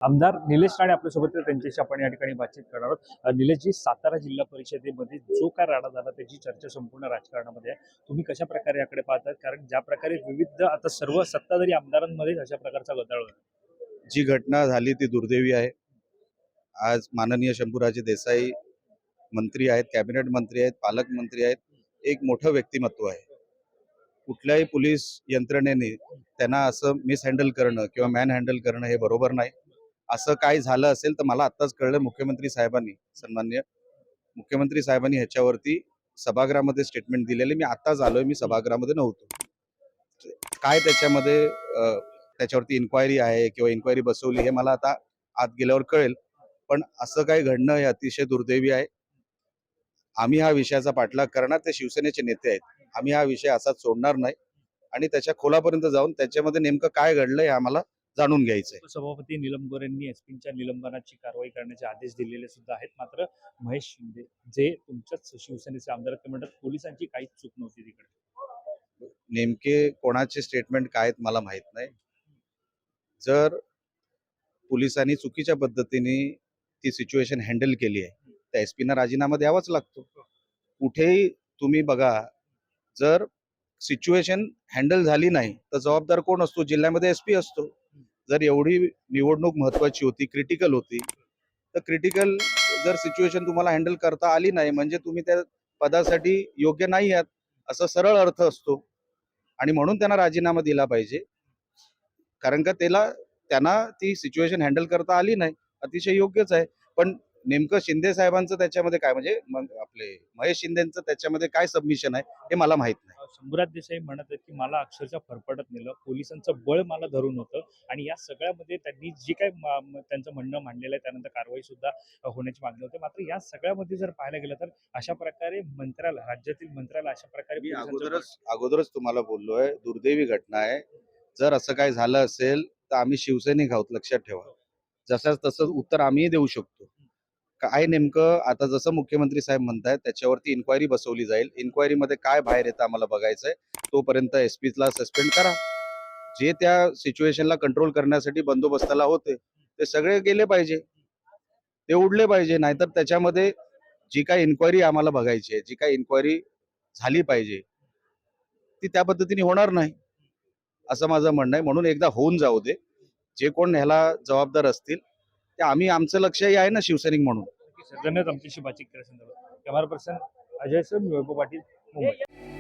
आमदार निलेश राणे आपल्यासोबत आहेत. त्यांच्याशी आपण या ठिकाणी बातचीत करणार आहोत. निलेशजी, सातारा जिल्हा परिषदेमध्ये जो काय राडा झाला त्याची चर्चा संपूर्ण राजकारणामध्ये आहे. तुम्ही कशा प्रकारे याकडे पाहतात? कारण ज्या प्रकारे विविध आता सर्व सत्ताधारी आमदारांमध्ये अशा प्रकारचा गदारोळ आहे. जी घटना झाली ती दुर्दैवी आहे. आज माननीय शंभूराजे देसाई मंत्री आहेत, कॅबिनेट मंत्री आहेत, पालकमंत्री आहेत, एक मोठं व्यक्तिमत्व आहे. कुठल्याही पोलीस यंत्रणेने त्यांना असं मिसहँडल करणं किंवा मॅन हँडल करणं हे बरोबर नाही. असं काय झालं असेल तर मला आत्ताच कळलं, मुख्यमंत्री साहेबांनी, सन्माननीय मुख्यमंत्री साहेबांनी ह्याच्यावरती सभागृहामध्ये स्टेटमेंट दिलेले. मी आत्ताच आलोय, मी सभागृहामध्ये नव्हतो. काय त्याच्यावरती इन्क्वायरी आहे किंवा इन्क्वायरी बसवली हे मला आता आत गेल्यावर कळेल. पण असं काही घडणं हे अतिशय दुर्दैवी आहे. आम्ही हा विषयाचा पाठलाग करणार, ते शिवसेनेचे नेते आहेत. आम्ही हा विषय असाच सोडणार नाही आणि त्याच्या खोलापर्यंत जाऊन त्याच्यामध्ये नेमकं काय घडलंय हे आम्हाला जाणून घ्यायचंय. सभापती निलंबर यांनी एसपींच्या निलंबनाची कारवाई करण्याचे आदेश दिलेले सुद्धा आहेत. मात्र महेश शिंदे जे तुमच्याच शिवसेनेचे आमदार आहेत, ते म्हणतात पोलिसांची काहीच चूक नव्हती तिकडे. नेमके कोणाचे स्टेटमेंट काय आहेत मला माहित नाही. जर पोलिसांनी चुकीच्या पद्धतीने ती सिच्युएशन हँडल केली आहे तर एसपीना राजीनामा द्यावाच लागतो. कुठेही तुम्ही बघा, जर सिच्युएशन हँडल झाली नाही तर जबाबदार कोण असतो? जिल्ह्यामध्ये एसपी असतो. जर एवढी निवडणूक महत्वाची होती, क्रिटिकल होती, तर क्रिटिकल जर सिच्युएशन तुम्हाला हँडल करता आली नाही म्हणजे तुम्ही त्या पदासाठी योग्य नाही आहात, असं सरळ अर्थ असतो. आणि म्हणून त्यांना राजीनामा दिला पाहिजे, कारण का त्यांना ती सिच्युएशन हँडल करता आली नाही. अतिशय योग्यच आहे. पण नेमकं शिंदे साहेबांचं त्याच्यामध्ये काय, म्हणजे मग आपले महेश शिंदेचं त्याच्यामध्ये काय सबमिशन आहे हे मला माहित नाही. शंभूराज देसाई म्हणत आहेत की मला अक्षरशः फरफटत नेलं, पोलिसांचं बळ मला धरून होतं आणि या सगळ्यामध्ये त्यांनी जी काय त्यांचं म्हणणं मांडलेलं आहे त्यानंतर कारवाई सुद्धा होण्याची मागणी होते. मात्र या सगळ्यामध्ये जर पाहायला गेलं तर अशा प्रकारे मंत्र्याला, राज्यातील मंत्र्याला अशा प्रकारे मी पोलिसांचं अगोदरच तुम्हाला बोललोय, दुर्दैवी घटना आहे. जर असं काय झालं असेल तर आम्ही शिवसैनिक आहोत, लक्षात ठेवा. जसं तसं उत्तर आम्ही देऊ शकतो. काय नेमकं आता जसं मुख्यमंत्री साहेब म्हणतायत त्याच्यावरती इन्क्वायरी बसवली जाईल. इन्क्वायरीमध्ये काय बाहेर येतं आम्हाला बघायचंय. तोपर्यंत एसपीला सस्पेंड करा. जे त्या सिच्युएशनला कंट्रोल करण्यासाठी बंदोबस्ताला होते ते सगळे गेले पाहिजे, ते उडले पाहिजे. नाहीतर त्याच्यामध्ये जी काही इन्क्वायरी आम्हाला बघायची आहे, जी काही इन्क्वायरी झाली पाहिजे ती त्या पद्धतीने होणार नाही, असं माझं म्हणणं आहे. म्हणून एकदा होऊन जाऊ दे. जे कोण ह्याला जबाबदार असतील ते आम्ही, आमचं लक्षही आहे ना शिवसैनिक म्हणून. धन्यवाद आमच्याशी बातचीत केल्यासंदर्भात. कॅमेरा पर्सन अजय सर, मी वैभव पाटील, मुंबई.